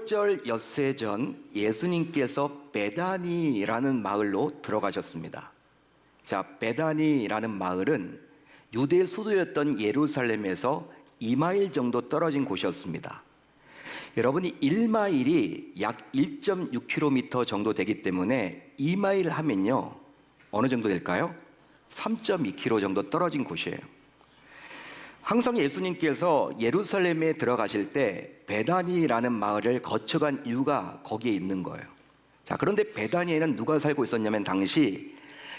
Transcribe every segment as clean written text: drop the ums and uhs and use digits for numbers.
유월절 엿새 전 예수님께서 베다니라는 마을로 들어가셨습니다. 자, 베다니라는 마을은 유대 수도였던 예루살렘에서 2마일 정도 떨어진 곳이었습니다. 여러분이 1마일이 약 1.6km 정도 되기 때문에 2마일 하면요, 어느 정도 될까요? 3.2km 정도 떨어진 곳이에요. 항상 예수님께서 예루살렘에 들어가실 때 베다니라는 마을을 거쳐간 이유가 거기에 있는 거예요. 자, 그런데 베다니에는 누가 살고 있었냐면 당시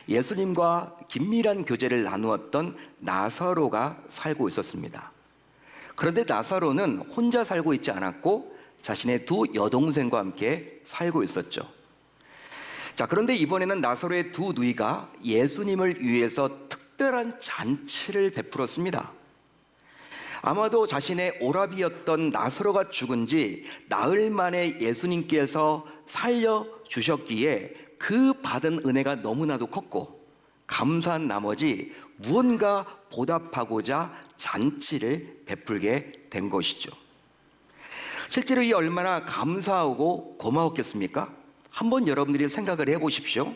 예수님과 긴밀한 교제를 나누었던 나사로가 살고 있었습니다. 그런데 나사로는 혼자 살고 있지 않았고 자신의 두 여동생과 함께 살고 있었죠. 자, 그런데 이번에는 나사로의 두 누이가 예수님을 위해서 특별한 잔치를 베풀었습니다. 아마도 자신의 오라비였던 나사로가 죽은 지 나흘 만에 예수님께서 살려주셨기에 그 받은 은혜가 너무나도 컸고 감사한 나머지 무언가 보답하고자 잔치를 베풀게 된 것이죠. 실제로 이 얼마나 감사하고 고마웠겠습니까? 한번 여러분들이 생각을 해보십시오.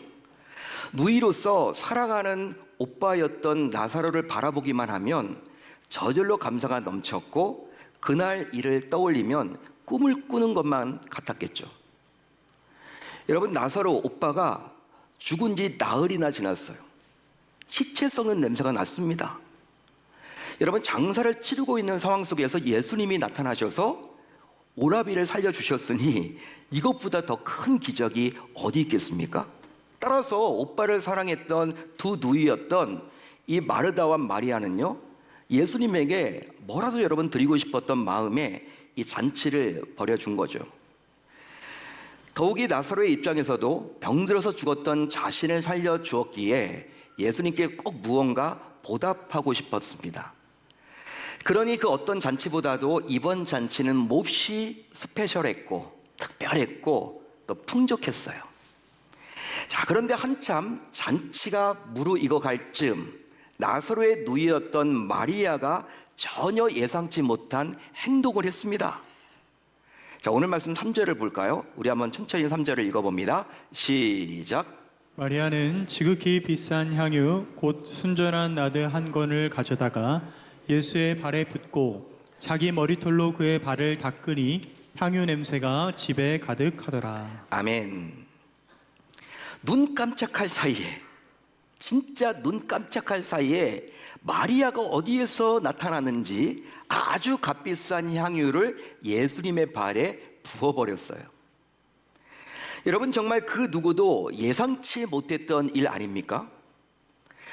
누이로서 사랑하는 오빠였던 나사로를 바라보기만 하면 저절로 감사가 넘쳤고 그날 일을 떠올리면 꿈을 꾸는 것만 같았겠죠. 여러분, 나사로 오빠가 죽은 지 나흘이나 지났어요. 시체 썩는 냄새가 났습니다. 여러분, 장사를 치르고 있는 상황 속에서 예수님이 나타나셔서 오라비를 살려주셨으니 이것보다 더 큰 기적이 어디 있겠습니까? 따라서 오빠를 사랑했던 두 누이였던 이 마르다와 마리아는요, 예수님에게 뭐라도 여러분 드리고 싶었던 마음에 이 잔치를 벌여준 거죠. 더욱이 나사로의 입장에서도 병들어서 죽었던 자신을 살려주었기에 예수님께 꼭 무언가 보답하고 싶었습니다. 그러니 그 어떤 잔치보다도 이번 잔치는 몹시 스페셜했고 특별했고 또 풍족했어요. 자, 그런데 한참 잔치가 무르익어갈 즈음 나사로의 누이였던 마리아가 전혀 예상치 못한 행동을 했습니다. 자, 오늘 말씀 3절을 볼까요? 우리 한번 천천히 3절을 읽어봅니다. 시작. 마리아는 지극히 비싼 향유 곧 순전한 나드 한 권을 가져다가 예수의 발에 붓고 자기 머리털로 그의 발을 닦으니 향유 냄새가 집에 가득하더라. 아멘. 눈 깜짝할 사이에, 진짜 눈 깜짝할 사이에 마리아가 어디에서 나타나는지 아주 값비싼 향유를 예수님의 발에 부어버렸어요. 여러분, 정말 그 누구도 예상치 못했던 일 아닙니까?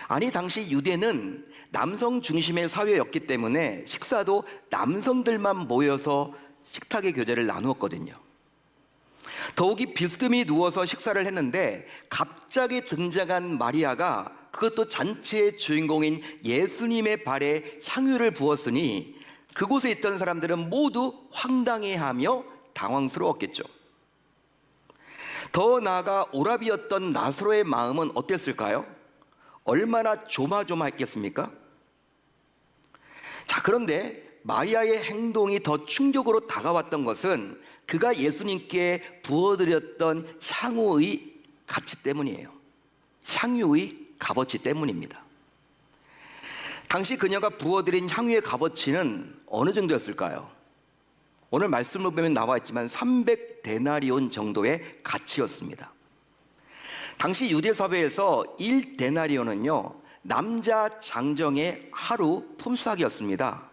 아니, 당시 유대는 남성 중심의 사회였기 때문에 식사도 남성들만 모여서 식탁의 교제를 나누었거든요. 더욱이 비스듬히 누워서 식사를 했는데 갑자기 등장한 마리아가 그것도 잔치의 주인공인 예수님의 발에 향유를 부었으니 그곳에 있던 사람들은 모두 황당해하며 당황스러웠겠죠. 더 나아가 오라비였던 나사로의 마음은 어땠을까요? 얼마나 조마조마했겠습니까? 자, 그런데 마리아의 행동이 더 충격으로 다가왔던 것은 그가 예수님께 부어드렸던 향유의 가치 때문이에요. 향유의 값어치 때문입니다. 당시 그녀가 부어드린 향유의 값어치는 어느 정도였을까요? 오늘 말씀을 보면 나와 있지만 300데나리온 정도의 가치였습니다. 당시 유대 사회에서 1데나리온은요, 남자 장정의 하루 품삯이었습니다.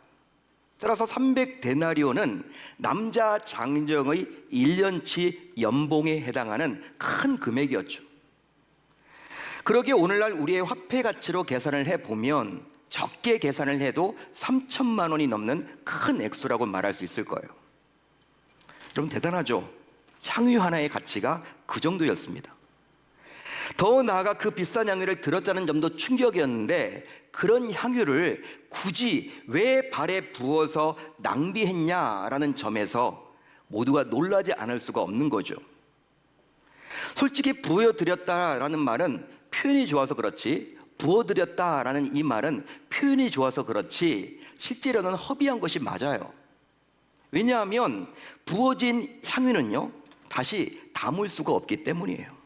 따라서 300데나리온은 남자 장정의 1년치 연봉에 해당하는 큰 금액이었죠. 그러기에 오늘날 우리의 화폐 가치로 계산을 해보면 적게 계산을 해도 3천만 원이 넘는 큰 액수라고 말할 수 있을 거예요. 여러분, 대단하죠? 향유 하나의 가치가 그 정도였습니다. 더 나아가 그 비싼 향유를 들었다는 점도 충격이었는데 그런 향유를 굳이 왜 발에 부어서 낭비했냐라는 점에서 모두가 놀라지 않을 수가 없는 거죠. 솔직히 부어드렸다라는 말은 표현이 좋아서 그렇지, 부어드렸다라는 이 말은 표현이 좋아서 그렇지 실제로는 허비한 것이 맞아요. 왜냐하면 부어진 향유는요, 다시 담을 수가 없기 때문이에요.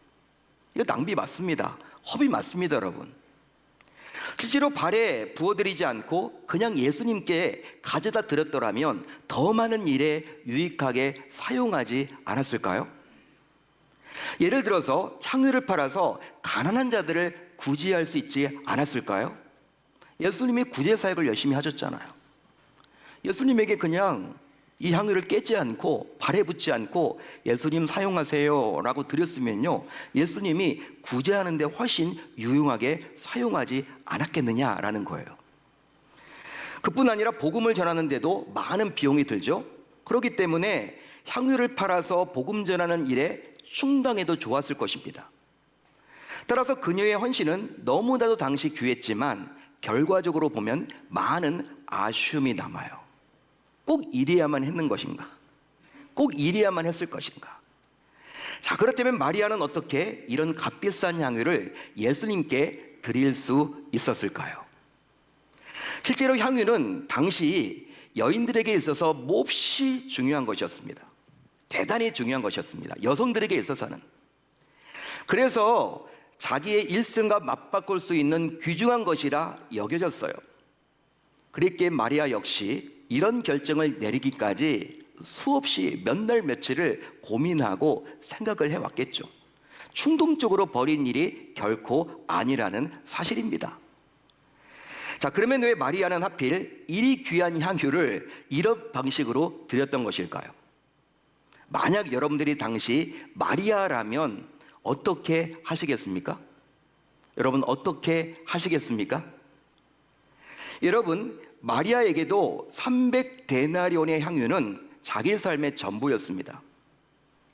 이거 낭비 맞습니다. 허비 맞습니다, 여러분. 실제로 발에 부어드리지 않고 그냥 예수님께 가져다 드렸더라면 더 많은 일에 유익하게 사용하지 않았을까요? 예를 들어서 향유를 팔아서 가난한 자들을 구제할 수 있지 않았을까요? 예수님이 구제 사역을 열심히 하셨잖아요. 예수님에게 그냥 이 향유를 깨지 않고 발에 붙지 않고 예수님 사용하세요 라고 드렸으면요, 예수님이 구제하는 데 훨씬 유용하게 사용하지 않았겠느냐라는 거예요. 그뿐 아니라 복음을 전하는데도 많은 비용이 들죠. 그렇기 때문에 향유를 팔아서 복음 전하는 일에 충당해도 좋았을 것입니다. 따라서 그녀의 헌신은 너무나도 당시 귀했지만 결과적으로 보면 많은 아쉬움이 남아요. 꼭 이래야만 했는 것인가? 꼭 이래야만 했을 것인가? 자, 그렇다면 마리아는 어떻게 이런 값비싼 향유를 예수님께 드릴 수 있었을까요? 실제로 향유는 당시 여인들에게 있어서 몹시 중요한 것이었습니다. 대단히 중요한 것이었습니다. 여성들에게 있어서는. 그래서 자기의 일생과 맞바꿀 수 있는 귀중한 것이라 여겨졌어요. 그랬기에 마리아 역시 이런 결정을 내리기까지 수없이 몇 날 며칠을 고민하고 생각을 해왔겠죠. 충동적으로 벌인 일이 결코 아니라는 사실입니다. 자, 그러면 왜 마리아는 하필 이리 귀한 향유를 이런 방식으로 드렸던 것일까요? 만약 여러분들이 당시 마리아라면 어떻게 하시겠습니까? 여러분, 어떻게 하시겠습니까? 여러분, 마리아에게도 300데나리온의 향유는 자기 삶의 전부였습니다.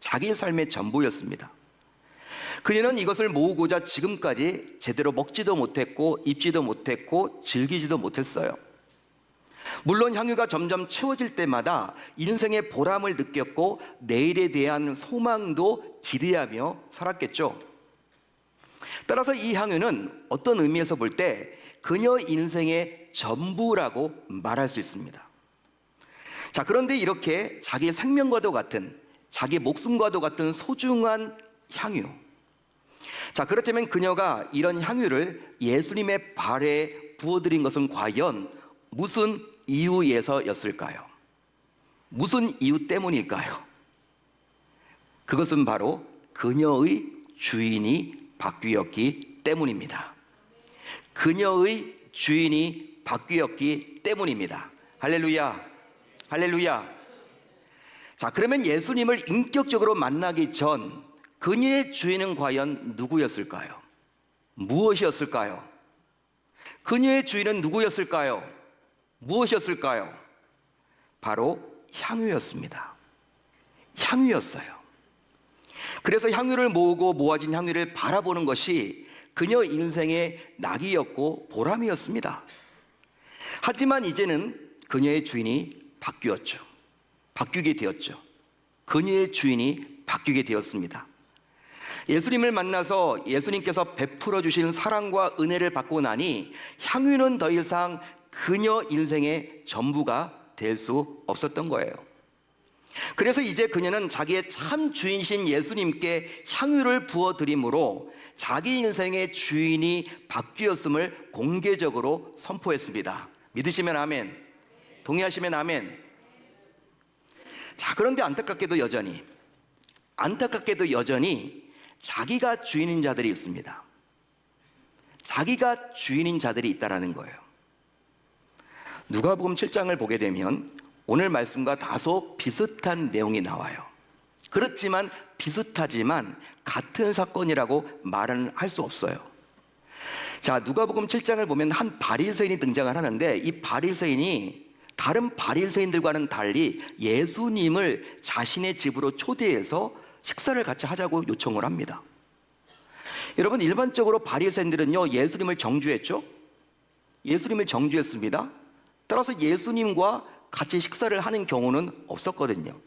자기 삶의 전부였습니다. 그녀는 이것을 모으고자 지금까지 제대로 먹지도 못했고 입지도 못했고 즐기지도 못했어요. 물론 향유가 점점 채워질 때마다 인생의 보람을 느꼈고 내일에 대한 소망도 기대하며 살았겠죠. 따라서 이 향유는 어떤 의미에서 볼 때 그녀 인생의 전부라고 말할 수 있습니다. 자, 그런데 이렇게 자기 생명과도 같은, 자기 목숨과도 같은 소중한 향유. 자, 그렇다면 그녀가 이런 향유를 예수님의 발에 부어드린 것은 과연 무슨 이유에서였을까요? 무슨 이유 때문일까요? 그것은 바로 그녀의 주인이 바뀌었기 때문입니다. 그녀의 주인이 바뀌었기 때문입니다. 할렐루야, 할렐루야. 자, 그러면 예수님을 인격적으로 만나기 전 그녀의 주인은 과연 누구였을까요? 무엇이었을까요? 그녀의 주인은 누구였을까요? 무엇이었을까요? 바로 향유였습니다. 향유였어요. 그래서 향유를 모으고 모아진 향유를 바라보는 것이 그녀 인생의 낙이었고 보람이었습니다. 하지만 이제는 그녀의 주인이 바뀌었죠. 바뀌게 되었죠. 그녀의 주인이 바뀌게 되었습니다. 예수님을 만나서 예수님께서 베풀어 주신 사랑과 은혜를 받고 나니 향유는 더 이상 그녀 인생의 전부가 될 수 없었던 거예요. 그래서 이제 그녀는 자기의 참 주인이신 예수님께 향유를 부어드림으로 자기 인생의 주인이 바뀌었음을 공개적으로 선포했습니다. 믿으시면 아멘, 동의하시면 아멘. 자, 그런데 안타깝게도 여전히 자기가 주인인 자들이 있습니다. 자기가 주인인 자들이 있다라는 거예요. 누가복음 7장을 보게 되면 오늘 말씀과 다소 비슷한 내용이 나와요. 그렇지만 비슷하지만 같은 사건이라고 말은 할 수 없어요. 자, 누가복음 7장을 보면 한 바리새인이 등장을 하는데 이 바리새인이 다른 바리새인들과는 달리 예수님을 자신의 집으로 초대해서 식사를 같이 하자고 요청을 합니다. 여러분, 일반적으로 바리새인들은요, 예수님을 정죄했죠? 예수님을 정죄했습니다. 따라서 예수님과 같이 식사를 하는 경우는 없었거든요.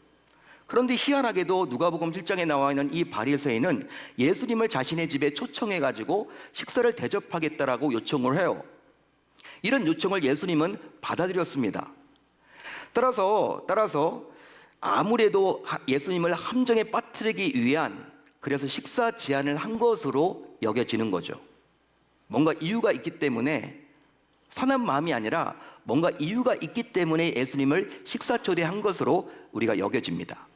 그런데 희한하게도 누가복음 7장에 나와 있는 이 바리새인은 예수님을 자신의 집에 초청해 가지고 식사를 대접하겠다라고 요청을 해요. 이런 요청을 예수님은 받아들였습니다. 따라서 아무래도 예수님을 함정에 빠뜨리기 위한 그래서 식사 제한을 한 것으로 여겨지는 거죠. 뭔가 이유가 있기 때문에 선한 마음이 아니라 뭔가 이유가 있기 때문에 예수님을 식사 초대한 것으로 우리가 여겨집니다.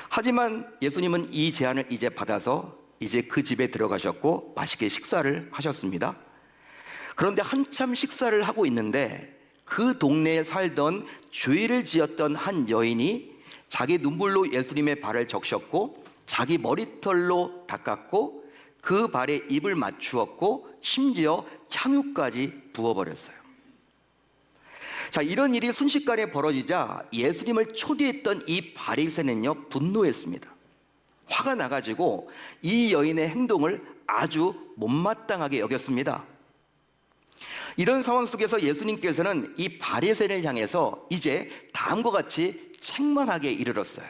하지만 예수님은 이 제안을 이제 받아서 이제 그 집에 들어가셨고 맛있게 식사를 하셨습니다. 그런데 한참 식사를 하고 있는데 그 동네에 살던 죄를 지었던 한 여인이 자기 눈물로 예수님의 발을 적셨고 자기 머리털로 닦았고 그 발에 입을 맞추었고 심지어 향유까지 부어버렸어요. 자, 이런 일이 순식간에 벌어지자 예수님을 초대했던 이 바리새인은요 분노했습니다. 화가 나가지고 이 여인의 행동을 아주 못마땅하게 여겼습니다. 이런 상황 속에서 예수님께서는 이 바리새인을 향해서 이제 다음과 같이 책망하게 이르렀어요.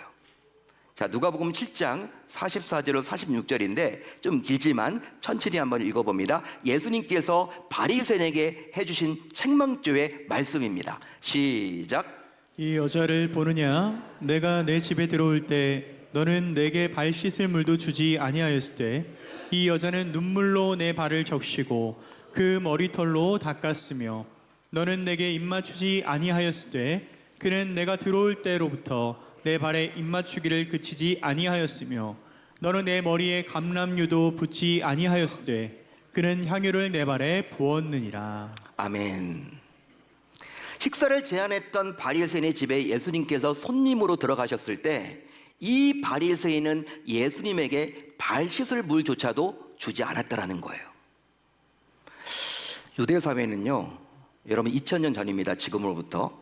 자, 누가복음 7장 44절로 46절인데 좀 길지만 천천히 한번 읽어봅니다. 예수님께서 바리새인에게 해주신 책망조의 말씀입니다. 시작. 이 여자를 보느냐? 내가 내 집에 들어올 때 너는 내게 발 씻을 물도 주지 아니하였을 때 이 여자는 눈물로 내 발을 적시고 그 머리털로 닦았으며 너는 내게 입맞추지 아니하였을 때 그는 내가 들어올 때로부터 내 발에 입맞추기를 그치지 아니하였으며 너는 내 머리에 감람유도 붓지 아니하였을 때 그는 향유를 내 발에 부었느니라. 아멘. 식사를 제안했던 바리새인의 집에 예수님께서 손님으로 들어가셨을 때 이 바리새인은 예수님에게 발 씻을 물조차도 주지 않았다라는 거예요. 유대 사회는요, 여러분 2000년 전입니다. 지금으로부터.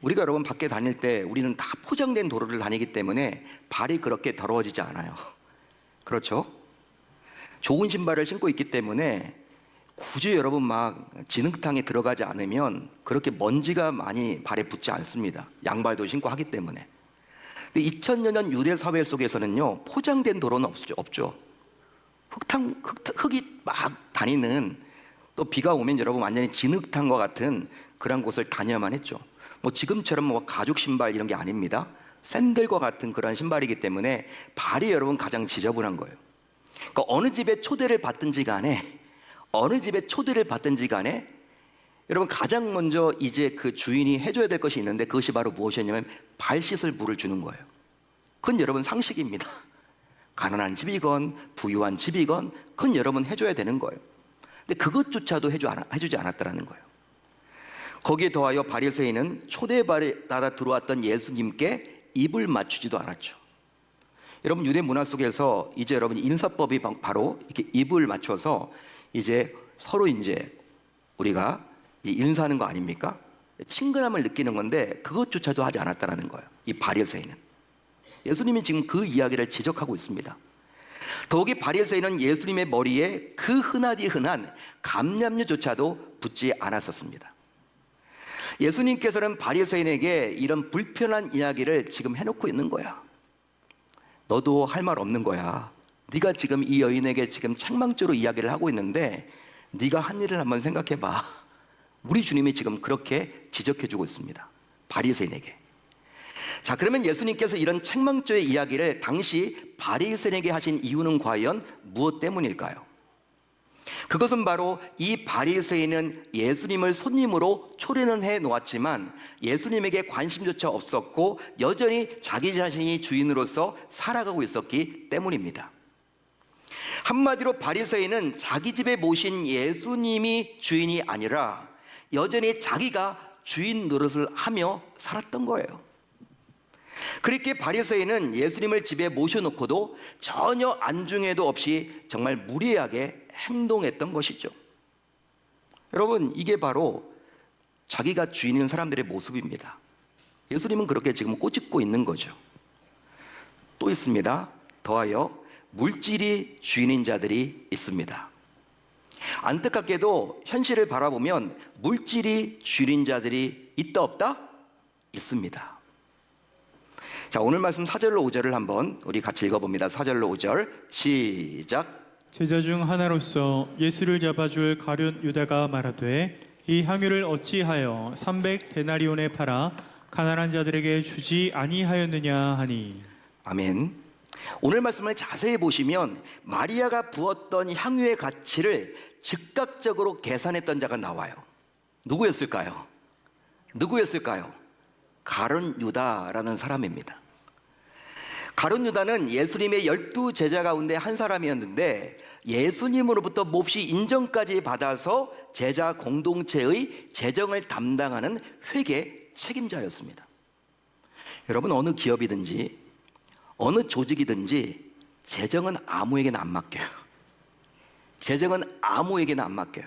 우리가 여러분 밖에 다닐 때 우리는 다 포장된 도로를 다니기 때문에 발이 그렇게 더러워지지 않아요. 그렇죠? 좋은 신발을 신고 있기 때문에 굳이 여러분 막 진흙탕에 들어가지 않으면 그렇게 먼지가 많이 발에 붙지 않습니다. 양발도 신고 하기 때문에. 근데 2000년 전 유대 사회 속에서는요, 포장된 도로는 없죠. 흙이 막 다니는, 또 비가 오면 여러분 완전히 진흙탕과 같은 그런 곳을 다녀야만 했죠. 뭐 지금처럼 뭐 가죽 신발 이런 게 아닙니다. 샌들과 같은 그런 신발이기 때문에 발이 여러분 가장 지저분한 거예요. 그러니까 어느 집에 초대를 받든지 간에 여러분 가장 먼저 이제 그 주인이 해줘야 될 것이 있는데 그것이 바로 무엇이었냐면 발 씻을 물을 주는 거예요. 그건 여러분 상식입니다. 가난한 집이건 부유한 집이건 그건 여러분 해줘야 되는 거예요. 근데 그것조차도 해주지 않았다라는 거예요. 거기에 더하여 바리새인은 초대받아 들어왔던 예수님께 입을 맞추지도 않았죠. 여러분 유대 문화 속에서 이제 여러분 인사법이 바로 이렇게 입을 맞춰서 이제 서로 이제 우리가 인사하는 거 아닙니까? 친근함을 느끼는 건데 그것조차도 하지 않았다라는 거예요. 이 바리새인은. 예수님이 지금 그 이야기를 지적하고 있습니다. 더욱이 바리새인은 예수님의 머리에 그 흔하디 흔한 감람유조차도 붓지 않았었습니다. 예수님께서는 바리새인에게 이런 불편한 이야기를 지금 해놓고 있는 거야. 너도 할 말 없는 거야. 네가 지금 이 여인에게 지금 책망조로 이야기를 하고 있는데 네가 한 일을 한번 생각해봐. 우리 주님이 지금 그렇게 지적해주고 있습니다. 바리새인에게. 자, 그러면 예수님께서 이런 책망조의 이야기를 당시 바리새인에게 하신 이유는 과연 무엇 때문일까요? 그것은 바로 이 바리새인은 예수님을 손님으로 초대는 해 놓았지만 예수님에게 관심조차 없었고 여전히 자기 자신이 주인으로서 살아가고 있었기 때문입니다. 한마디로 바리새인은 자기 집에 모신 예수님이 주인이 아니라 여전히 자기가 주인 노릇을 하며 살았던 거예요. 그렇게 바리새인은 예수님을 집에 모셔놓고도 전혀 안중에도 없이 정말 무례하게 행동했던 것이죠. 여러분, 이게 바로 자기가 주인인 사람들의 모습입니다. 예수님은 그렇게 지금 꼬집고 있는 거죠. 또 있습니다. 더하여 물질이 주인인 자들이 있습니다. 안타깝게도 현실을 바라보면 물질이 주인인 자들이 있다 없다? 있습니다. 자, 오늘 말씀 4절로 5절을 한번 우리 같이 읽어봅니다. 4절로 5절 시작. 제자 중 하나로서 예수를 잡아줄 가룟 유다가 말하되 이 향유를 어찌하여 300 데나리온에 팔아 가난한 자들에게 주지 아니하였느냐 하니. 아멘. 오늘 말씀을 자세히 보시면 마리아가 부었던 향유의 가치를 즉각적으로 계산했던 자가 나와요. 누구였을까요? 누구였을까요? 가룟 유다라는 사람입니다. 가룟 유다는 예수님의 12제자 가운데 한 사람이었는데 예수님으로부터 몹시 인정까지 받아서 제자 공동체의 재정을 담당하는 회계 책임자였습니다. 여러분, 어느 기업이든지 어느 조직이든지 재정은 아무에게나 안 맡겨요. 재정은 아무에게나 안 맡겨요.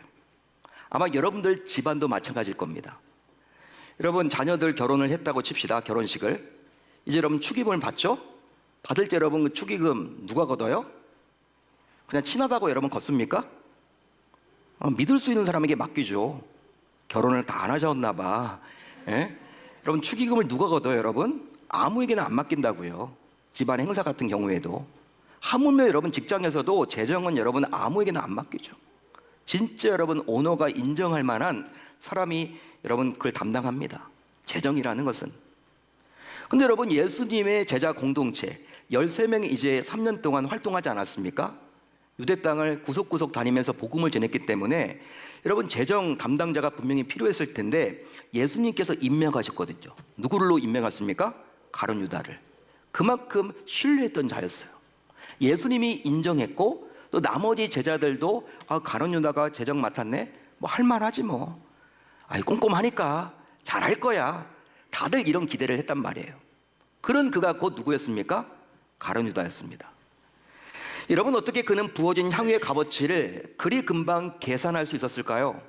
아마 여러분들 집안도 마찬가지일 겁니다. 여러분, 자녀들 결혼을 했다고 칩시다. 결혼식을. 이제 여러분 축의금을 받죠? 받을 때 여러분 그 축의금 누가 걷어요? 그냥 친하다고 여러분 걷습니까? 믿을 수 있는 사람에게 맡기죠. 결혼을 다 안 하셨나 봐. 예? 여러분, 축의금을 누가 걷어요, 여러분? 아무에게나 안 맡긴다고요. 집안 행사 같은 경우에도. 하물며 여러분 직장에서도 재정은 여러분 아무에게나 안 맡기죠. 진짜 여러분 오너가 인정할 만한 사람이 여러분 그걸 담당합니다. 재정이라는 것은. 근데 여러분, 예수님의 제자 공동체 13명이 이제 3년 동안 활동하지 않았습니까? 유대 땅을 구석구석 다니면서 복음을 전했기 때문에 여러분 재정 담당자가 분명히 필요했을 텐데 예수님께서 임명하셨거든요. 누구로 임명했습니까? 가룟 유다를. 그만큼 신뢰했던 자였어요. 예수님이 인정했고 또 나머지 제자들도 가룟 유다가 재정 맡았네? 뭐 할만하지 뭐. 꼼꼼하니까 잘할 거야. 다들 이런 기대를 했단 말이에요. 그런 그가 곧 누구였습니까? 가룟 유다였습니다. 여러분, 어떻게 그는 부어진 향유의 값어치를 그리 금방 계산할 수 있었을까요?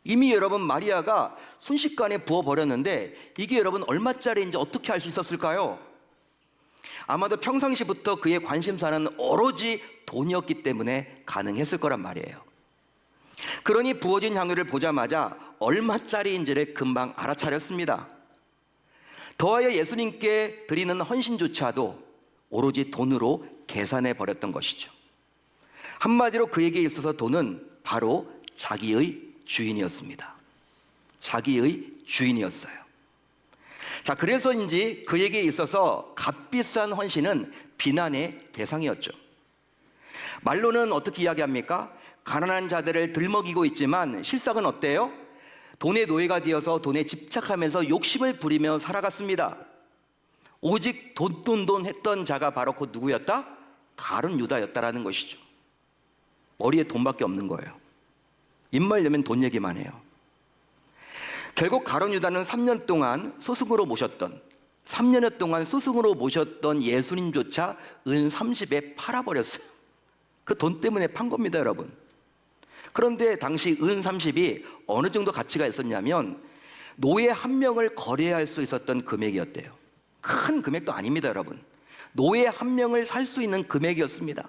이미 여러분 마리아가 순식간에 부어버렸는데 이게 여러분 얼마짜리인지 어떻게 알 수 있었을까요? 아마도 평상시부터 그의 관심사는 오로지 돈이었기 때문에 가능했을 거란 말이에요. 그러니 부어진 향유를 보자마자 얼마짜리인지를 금방 알아차렸습니다. 더하여 예수님께 드리는 헌신조차도 오로지 돈으로 계산해 버렸던 것이죠. 한마디로 그에게 있어서 돈은 바로 자기의 주인이었습니다. 자기의 주인이었어요. 자, 그래서인지 그에게 있어서 값비싼 헌신은 비난의 대상이었죠. 말로는 어떻게 이야기합니까? 가난한 자들을 들먹이고 있지만 실상은 어때요? 돈의 노예가 되어서 돈에 집착하면서 욕심을 부리며 살아갔습니다. 오직 돈 했던 자가 바로 곧 누구였다? 가룟 유다였다라는 것이죠. 머리에 돈밖에 없는 거예요. 입만 열면 돈 얘기만 해요. 결국 가룟 유다는 3년 동안 스승으로 모셨던 예수님조차 은 30에 팔아버렸어요. 그 돈 때문에 판 겁니다, 여러분. 그런데 당시 은 30이 어느 정도 가치가 있었냐면 노예 한 명을 거래할 수 있었던 금액이었대요. 큰 금액도 아닙니다, 여러분. 노예 한 명을 살 수 있는 금액이었습니다.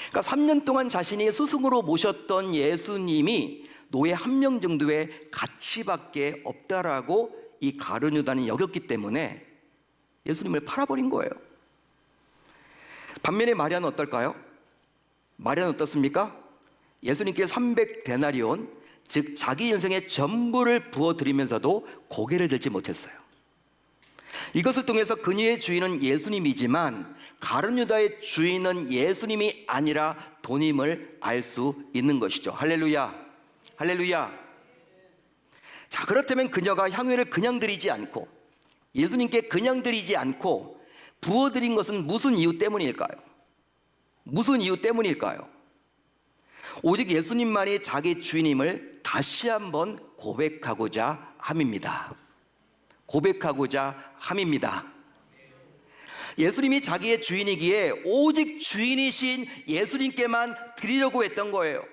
그러니까 3년 동안 자신이 스승으로 모셨던 예수님이 노예 한 명 정도의 가치밖에 없다라고 이 가룟 유다는 여겼기 때문에 예수님을 팔아버린 거예요. 반면에 마리아는 어떨까요? 마리아는 어떻습니까? 예수님께 300데나리온, 즉 자기 인생의 전부를 부어드리면서도 고개를 들지 못했어요. 이것을 통해서 그녀의 주인은 예수님이지만 가룟 유다의 주인은 예수님이 아니라 돈임을 알 수 있는 것이죠. 할렐루야, 할렐루야. 자, 그렇다면 그녀가 향유를 그냥 드리지 않고 예수님께 그냥 드리지 않고 부어드린 것은 무슨 이유 때문일까요? 무슨 이유 때문일까요? 오직 예수님만이 자기 주인임을 다시 한번 고백하고자 함입니다. 고백하고자 함입니다. 예수님이 자기의 주인이기에 오직 주인이신 예수님께만 드리려고 했던 거예요.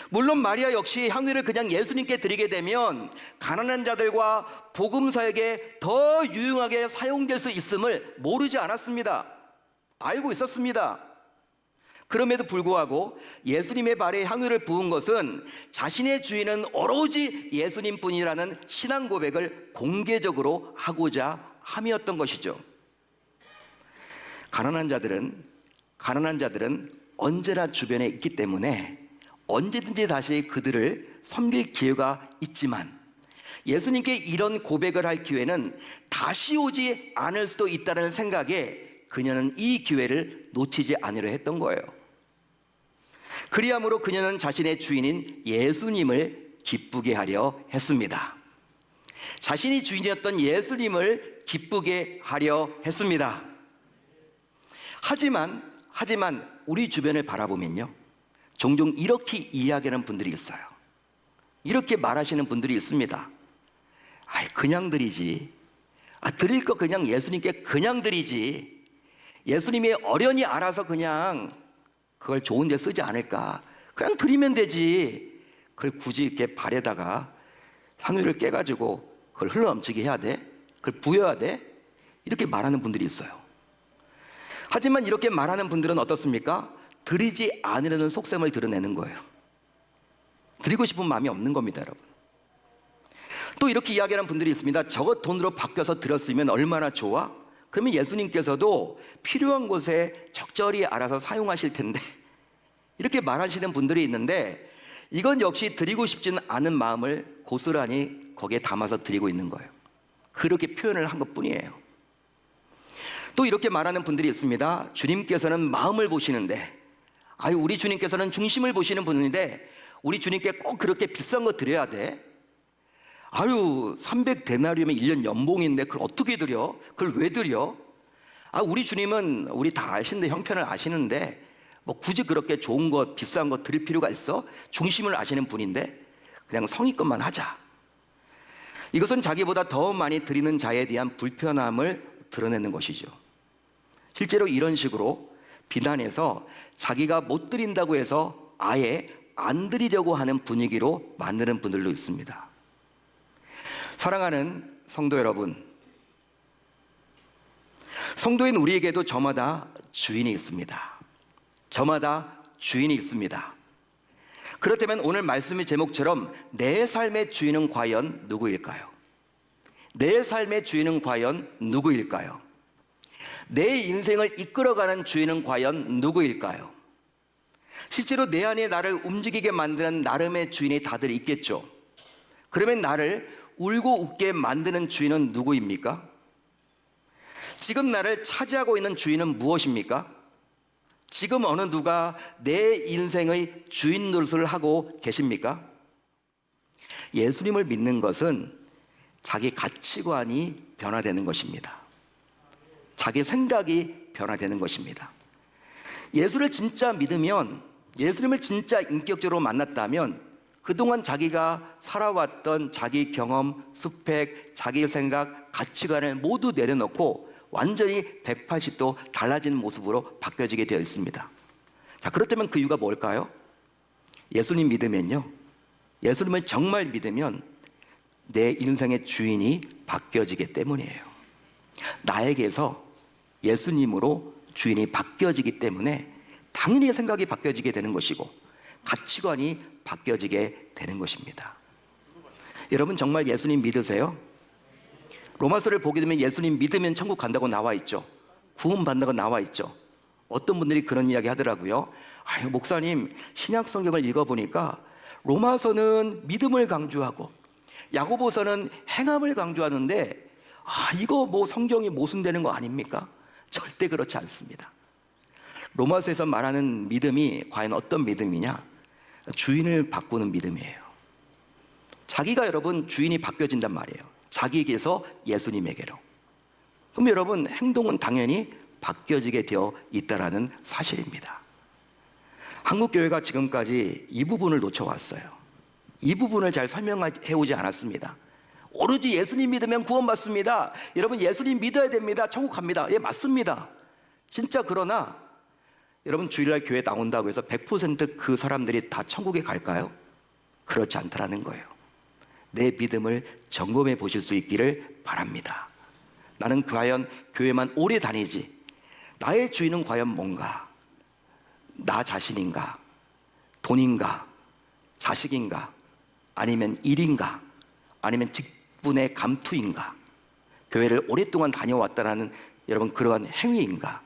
물론 마리아 역시 향유를 그냥 예수님께 드리게 되면 가난한 자들과 복음사에게 더 유용하게 사용될 수 있음을 모르지 않았습니다. 알고 있었습니다. 그럼에도 불구하고 예수님의 발에 향유를 부은 것은 자신의 주인은 오로지 예수님뿐이라는 신앙 고백을 공개적으로 하고자 함이었던 것이죠. 가난한 자들은 언제나 주변에 있기 때문에 언제든지 다시 그들을 섬길 기회가 있지만 예수님께 이런 고백을 할 기회는 다시 오지 않을 수도 있다는 생각에 그녀는 이 기회를 놓치지 않으려 했던 거예요. 그리함으로 그녀는 자신의 주인인 예수님을 기쁘게 하려 했습니다. 자신이 주인이었던 예수님을 기쁘게 하려 했습니다. 하지만 우리 주변을 바라보면요, 종종 이렇게 이야기하는 분들이 있어요. 이렇게 말하시는 분들이 있습니다. 아이, 그냥 드리지. 드릴 거 그냥 예수님께 그냥 드리지. 예수님이 어련히 알아서 그냥 그걸 좋은 데 쓰지 않을까. 그냥 드리면 되지. 그걸 굳이 이렇게 발에다가 향유를 깨가지고 그걸 흘러넘치게 해야 돼? 그걸 부여야 돼? 이렇게 말하는 분들이 있어요. 하지만 이렇게 말하는 분들은 어떻습니까? 드리지 않으려는 속셈을 드러내는 거예요. 드리고 싶은 마음이 없는 겁니다, 여러분. 또 이렇게 이야기하는 분들이 있습니다. 저거 돈으로 바뀌어서 드렸으면 얼마나 좋아? 그러면 예수님께서도 필요한 곳에 적절히 알아서 사용하실 텐데, 이렇게 말하시는 분들이 있는데, 이건 역시 드리고 싶지는 않은 마음을 고스란히 거기에 담아서 드리고 있는 거예요. 그렇게 표현을 한 것뿐이에요. 또 이렇게 말하는 분들이 있습니다. 주님께서는 마음을 보시는데, 우리 주님께서는 중심을 보시는 분인데 우리 주님께 꼭 그렇게 비싼 거 드려야 돼? 300데나리움이면 1년 연봉인데 그걸 어떻게 드려? 그걸 왜 드려? 우리 주님은 우리 다 아시는데, 형편을 아시는데 뭐 굳이 그렇게 좋은 거 비싼 거 드릴 필요가 있어? 중심을 아시는 분인데 그냥 성의껏만 하자. 이것은 자기보다 더 많이 드리는 자에 대한 불편함을 드러내는 것이죠. 실제로 이런 식으로 비난해서 자기가 못 드린다고 해서 아예 안 드리려고 하는 분위기로 만드는 분들도 있습니다. 사랑하는 성도 여러분, 성도인 우리에게도 저마다 주인이 있습니다. 저마다 주인이 있습니다. 그렇다면 오늘 말씀의 제목처럼 내 삶의 주인은 과연 누구일까요? 내 삶의 주인은 과연 누구일까요? 내 인생을 이끌어가는 주인은 과연 누구일까요? 실제로 내 안에 나를 움직이게 만드는 나름의 주인이 다들 있겠죠. 그러면 나를 울고 웃게 만드는 주인은 누구입니까? 지금 나를 차지하고 있는 주인은 무엇입니까? 지금 어느 누가 내 인생의 주인 노릇을 하고 계십니까? 예수님을 믿는 것은 자기 가치관이 변화되는 것입니다. 자기 생각이 변화되는 것입니다. 예수를 진짜 믿으면, 예수님을 진짜 인격적으로 만났다면 그동안 자기가 살아왔던 자기 경험, 스펙, 자기 생각, 가치관을 모두 내려놓고 완전히 180도 달라진 모습으로 바뀌어지게 되어 있습니다. 자, 그렇다면 그 이유가 뭘까요? 예수님 믿으면요, 예수님을 정말 믿으면 내 인생의 주인이 바뀌어지기 때문이에요. 나에게서 예수님으로 주인이 바뀌어지기 때문에 당연히 생각이 바뀌어지게 되는 것이고 가치관이 바뀌어지게 되는 것입니다. 여러분 정말 예수님 믿으세요? 로마서를 보게 되면 예수님 믿으면 천국 간다고 나와 있죠. 구원 받는다고 나와 있죠. 어떤 분들이 그런 이야기 하더라고요. 목사님, 신약 성경을 읽어보니까 로마서는 믿음을 강조하고 야고보서는 행함을 강조하는데 이거 뭐 성경이 모순되는 거 아닙니까? 절대 그렇지 않습니다. 로마서에서 말하는 믿음이 과연 어떤 믿음이냐? 주인을 바꾸는 믿음이에요. 자기가 여러분 주인이 바뀌어진단 말이에요. 자기에게서 예수님에게로. 그럼 여러분 행동은 당연히 바뀌어지게 되어 있다는 사실입니다. 한국교회가 지금까지 이 부분을 놓쳐왔어요. 이 부분을 잘 설명해 오지 않았습니다. 오로지 예수님 믿으면 구원받습니다. 여러분 예수님 믿어야 됩니다. 천국 갑니다. 예, 맞습니다. 진짜. 그러나 여러분 주일날 교회 나온다고 해서 100% 그 사람들이 다 천국에 갈까요? 그렇지 않다라는 거예요. 내 믿음을 점검해 보실 수 있기를 바랍니다. 나는 과연 교회만 오래 다니지 나의 주인은 과연 뭔가? 나 자신인가? 돈인가? 자식인가? 아니면 일인가? 아니면 직분의 감투인가? 교회를 오랫동안 다녀왔다는 여러분 그러한 행위인가?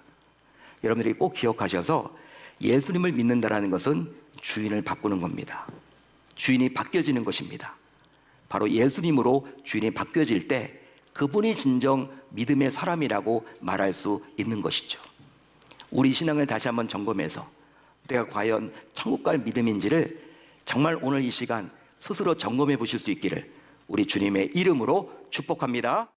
여러분들이 꼭 기억하셔서 예수님을 믿는다는 것은 주인을 바꾸는 겁니다. 주인이 바뀌어지는 것입니다. 바로 예수님으로 주인이 바뀌어질 때 그분이 진정 믿음의 사람이라고 말할 수 있는 것이죠. 우리 신앙을 다시 한번 점검해서 내가 과연 천국 갈 믿음인지를 정말 오늘 이 시간 스스로 점검해 보실 수 있기를 우리 주님의 이름으로 축복합니다.